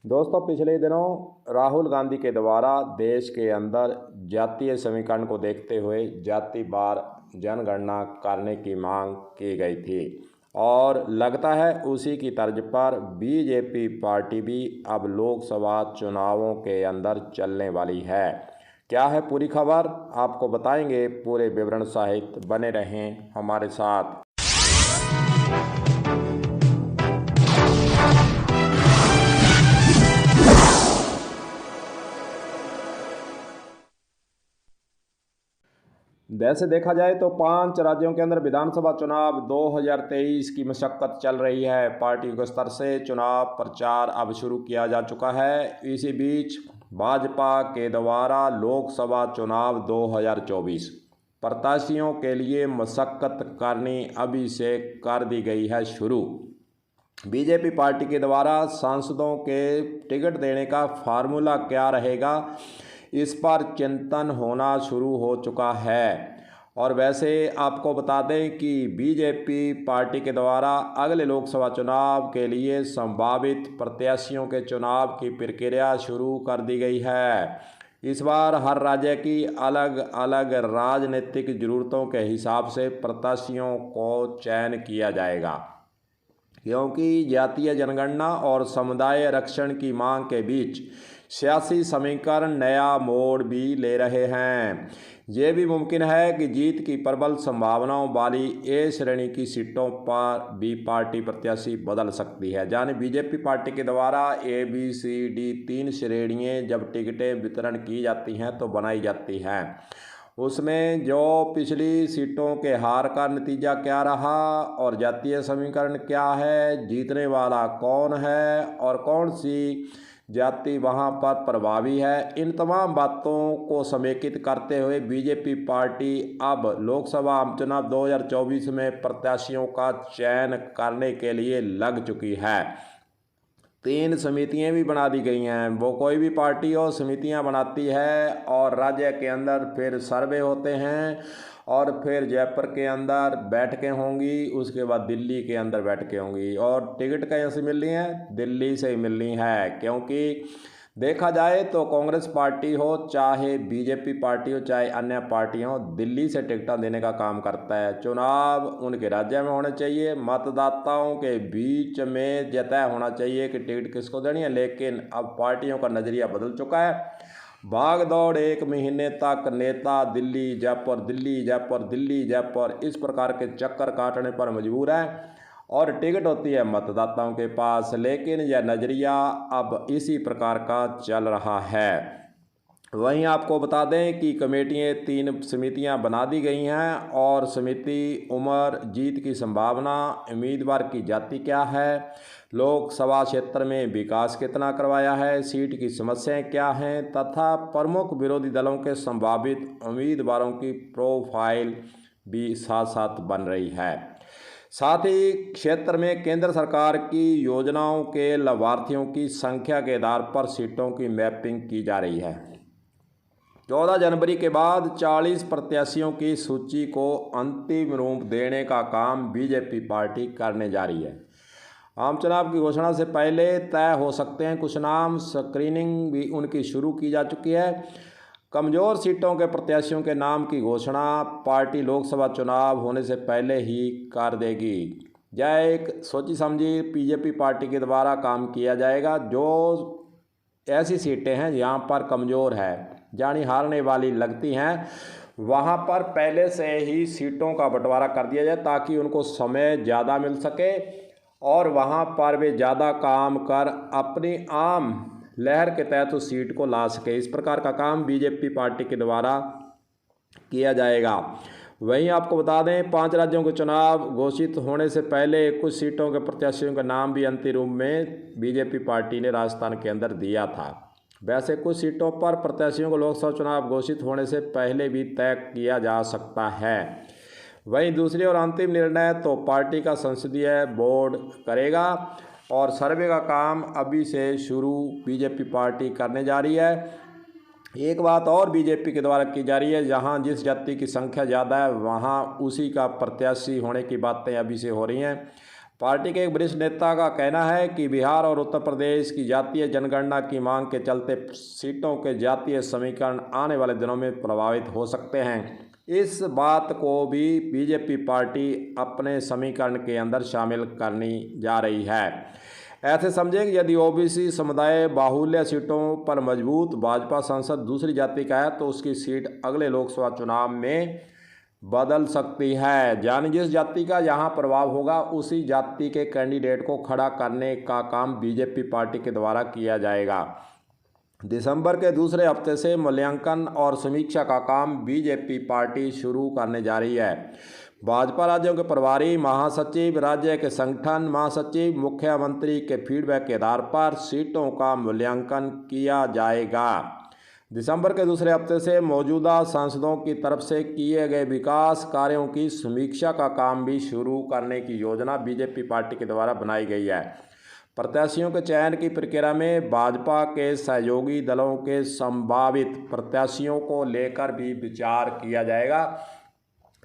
दोस्तों, पिछले दिनों राहुल गांधी के द्वारा देश के अंदर जातीय समीकरण को देखते हुए जातिवार जनगणना करने की मांग की गई थी और लगता है उसी की तर्ज पर बीजेपी पार्टी भी अब लोकसभा चुनावों के अंदर चलने वाली है। क्या है पूरी खबर, आपको बताएंगे पूरे विवरण सहित। बने रहें हमारे साथ। वैसे देखा जाए तो 5 राज्यों के अंदर विधानसभा चुनाव 2023 की मशक्कत चल रही है। पार्टी के स्तर से चुनाव प्रचार अब शुरू किया जा चुका है। इसी बीच भाजपा के द्वारा लोकसभा चुनाव 2024 प्रत्याशियों के लिए मशक्कत करनी अभी से कर दी गई है शुरू। बीजेपी पार्टी के द्वारा सांसदों के टिकट देने का फार्मूला क्या रहेगा, इस पर चिंतन होना शुरू हो चुका है। और वैसे आपको बता दें कि बीजेपी पार्टी के द्वारा अगले लोकसभा चुनाव के लिए संभावित प्रत्याशियों के चुनाव की प्रक्रिया शुरू कर दी गई है। इस बार हर राज्य की अलग अलग राजनीतिक ज़रूरतों के हिसाब से प्रत्याशियों को चयन किया जाएगा, क्योंकि जातीय जनगणना और समुदाय रक्षण की मांग के बीच सियासी समीकरण नया मोड़ भी ले रहे हैं। ये भी मुमकिन है कि जीत की प्रबल संभावनाओं वाली ए श्रेणी की सीटों पर भी पार्टी प्रत्याशी बदल सकती है। यानी बीजेपी पार्टी के द्वारा ABCD 3 श्रेणियाँ जब टिकटें वितरण की जाती हैं तो बनाई जाती हैं। उसमें जो पिछली सीटों के हार का नतीजा क्या रहा और जातीय समीकरण क्या है, जीतने वाला कौन है और कौन सी जाति वहां पर प्रभावी है, इन तमाम बातों को समेकित करते हुए बीजेपी पार्टी अब लोकसभा चुनाव 2024 में प्रत्याशियों का चयन करने के लिए लग चुकी है। 3 समितियां भी बना दी गई हैं। वो कोई भी पार्टी हो समितियां बनाती है और राज्य के अंदर फिर सर्वे होते हैं और फिर जयपुर के अंदर बैठकें होंगी, उसके बाद दिल्ली के अंदर बैठकें होंगी। और टिकट कहाँ से मिल रही हैं? दिल्ली से ही मिल रही है, क्योंकि देखा जाए तो कांग्रेस पार्टी हो चाहे बीजेपी पार्टी हो चाहे अन्य पार्टी हो, दिल्ली से टिकट देने का काम करता है। चुनाव उनके राज्य में होने चाहिए, मतदाताओं के बीच में तय होना चाहिए कि टिकट किसको देनी है। लेकिन अब पार्टियों का नज़रिया बदल चुका है। भाग दौड़ 1 महीने तक नेता दिल्ली जयपुर दिल्ली जयपुर दिल्ली जयपुर इस प्रकार के चक्कर काटने पर मजबूर है और टिकट होती है मतदाताओं के पास। लेकिन यह नज़रिया अब इसी प्रकार का चल रहा है। वहीं आपको बता दें कि कमेटियाँ 3 समितियां बना दी गई हैं और समिति उम्र, जीत की संभावना, उम्मीदवार की जाति क्या है, लोकसभा क्षेत्र में विकास कितना करवाया है, सीट की समस्याएं क्या हैं तथा प्रमुख विरोधी दलों के संभावित उम्मीदवारों की प्रोफाइल भी साथ साथ बन रही है। साथ ही क्षेत्र में केंद्र सरकार की योजनाओं के लाभार्थियों की संख्या के आधार पर सीटों की मैपिंग की जा रही है। 14 जनवरी के बाद 40 प्रत्याशियों की सूची को अंतिम रूप देने का काम बीजेपी पार्टी करने जा रही है। आम चुनाव की घोषणा से पहले तय हो सकते हैं कुछ नाम। स्क्रीनिंग भी उनकी शुरू की जा चुकी है। कमज़ोर सीटों के प्रत्याशियों के नाम की घोषणा पार्टी लोकसभा चुनाव होने से पहले ही कर देगी। यह एक सोची समझी बीजेपी पार्टी के द्वारा काम किया जाएगा। जो ऐसी सीटें हैं जहाँ पर कमज़ोर है, यानी हारने वाली लगती हैं, वहाँ पर पहले से ही सीटों का बंटवारा कर दिया जाए ताकि उनको समय ज़्यादा मिल सके और वहाँ पर वे ज़्यादा काम कर अपनी आम लहर के तहत उस सीट को ला सके। इस प्रकार का काम बीजेपी पार्टी के द्वारा किया जाएगा। वहीं आपको बता दें 5 राज्यों के चुनाव घोषित होने से पहले कुछ सीटों के प्रत्याशियों का नाम भी अंतिम रूप में बीजेपी पार्टी ने राजस्थान के अंदर दिया था। वैसे कुछ सीटों पर प्रत्याशियों को लोकसभा चुनाव घोषित होने से पहले भी तय किया जा सकता है। वहीं दूसरी और अंतिम निर्णय तो पार्टी का संसदीय बोर्ड करेगा और सर्वे का काम अभी से शुरू बीजेपी पार्टी करने जा रही है। एक बात और बीजेपी के द्वारा की जा रही है, जहां जिस जाति की संख्या ज़्यादा है वहां उसी का प्रत्याशी होने की बातें अभी से हो रही हैं। पार्टी के एक वरिष्ठ नेता का कहना है कि बिहार और उत्तर प्रदेश की जातीय जनगणना की मांग के चलते सीटों के जातीय समीकरण आने वाले दिनों में प्रभावित हो सकते हैं। इस बात को भी बीजेपी पार्टी अपने समीकरण के अंदर शामिल करनी जा रही है। ऐसे समझें कि यदि ओबीसी समुदाय बाहुल्य सीटों पर मजबूत भाजपा सांसद दूसरी जाति का है तो उसकी सीट अगले लोकसभा चुनाव में बदल सकती है। यानी जिस जाति का यहाँ प्रभाव होगा उसी जाति के कैंडिडेट को खड़ा करने का काम बीजेपी पार्टी के द्वारा किया जाएगा। दिसंबर के दूसरे हफ्ते से मूल्यांकन और समीक्षा का काम बीजेपी पार्टी शुरू करने जा रही है। भाजपा राज्यों के प्रभारी महासचिव, राज्य के संगठन महासचिव, मुख्यमंत्री के फीडबैक के आधार पर सीटों का मूल्यांकन किया जाएगा। दिसंबर के दूसरे हफ्ते से मौजूदा सांसदों की तरफ से किए गए विकास कार्यों की समीक्षा का काम भी शुरू करने की योजना बीजेपी पार्टी के द्वारा बनाई गई है। प्रत्याशियों के चयन की प्रक्रिया में भाजपा के सहयोगी दलों के संभावित प्रत्याशियों को लेकर भी विचार किया जाएगा।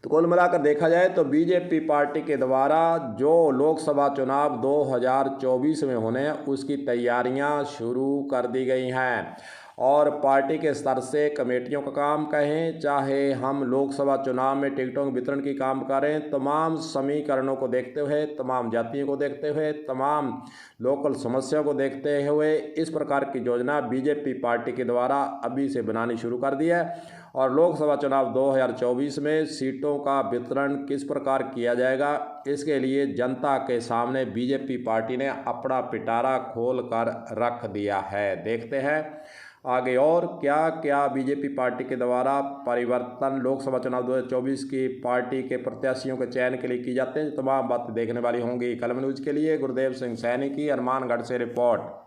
तो कुल मिलाकर देखा जाए तो बीजेपी पार्टी के द्वारा जो लोकसभा चुनाव 2024 में होने हैं उसकी तैयारियां शुरू कर दी गई हैं और पार्टी के स्तर से कमेटियों का काम कहें, चाहे हम लोकसभा चुनाव में टिकटों के वितरण की काम करें, तमाम समीकरणों को देखते हुए, तमाम जातियों को देखते हुए, तमाम लोकल समस्याओं को देखते हुए इस प्रकार की योजना बीजेपी पार्टी के द्वारा अभी से बनानी शुरू कर दी है। और लोकसभा चुनाव 2024 में सीटों का वितरण किस प्रकार किया जाएगा, इसके लिए जनता के सामने बीजेपी पार्टी ने अपना पिटारा खोल कर रख दिया है। देखते हैं आगे और क्या क्या बीजेपी पार्टी के द्वारा परिवर्तन लोकसभा चुनाव 2024 की पार्टी के प्रत्याशियों के चयन के लिए की जाते हैं। तमाम बातें देखने वाली होंगी। कलम न्यूज़ के लिए गुरुदेव सिंह सैनी की हनुमानगढ़ से रिपोर्ट।